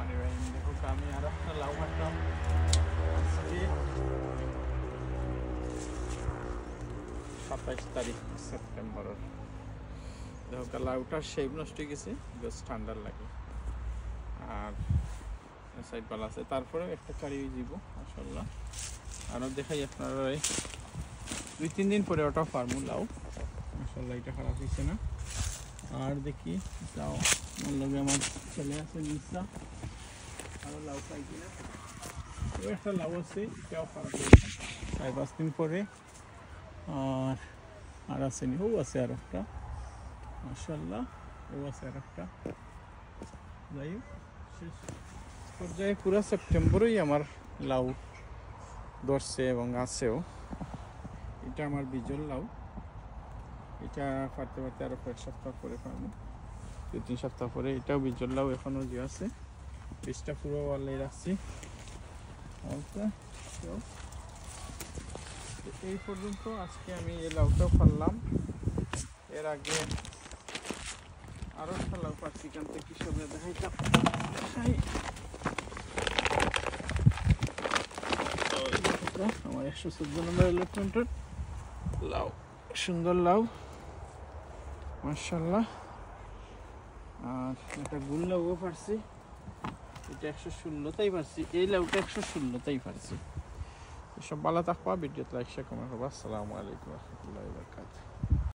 রহমানির রহিম। দেখো আমি আর একটা লাউ কাটলাম আজকে 27 তারিখ সেপ্টেম্বরের। দেখো লাউটার শেপ নষ্ট হয়ে গেছে, বেশ ঠান্ডার লাগে আর সাইড ভালো আছে। তারপরে একটা কারি দিব মাশাআল্লাহ। আরও দেখাই আপনারা 2-3 দিন পরে ওটা ফার্মু লাউ মাশাআল্লাহ, এটা খারাপ হয়েছে না। আর দেখি তাও আমার লগে আমার ছেলে আছে নিসা, আরও লাউ পাই কিনা। একটা লাউ আছে, এটাও খারাপ হয়েছে 4-5 দিন পরে। আর আছে নি, ও আছে আর একটা মাশাআল্লাহ, ও আছে আর একটা। যাই হোক শেষ পর্যায়ে পুরো সেপ্টেম্বরেই আমার লাউ ধরছে এবং আছেও। এটা আমার বিজল লাউ, এটা পারতে পারতে আরও 1 সপ্তাহ পরে পাবো, 2-3 সপ্তাহ পরে। এটাও বিজল লাউ, এখনও যে আছে বীজটা পুরো ওয়ালে রাখছি। এই পর্যন্ত আজকে আমি এই লাউটাও ফেললাম। এর আগে আরও একটা লাউ পাচ্ছি, এখান থেকে কৃষকরা দেখাইতাম। আমার 114 নম্বর এলিফ্যান্টের লাউ, সুন্দর লাউ মাশাআল্লাহ। আর একটা গুল লাউও পারছি, এটা 116টাই পারছি। এই লাউটা 116টাই পারছি। সব ভালো থাকবা, ভিডিওতে লাইক শেয়ার কমেন্ট করবা। আসসালামু আলাইকুম ওয়া রাহমাতুল্লাহি ওয়া বারাকাতুহু।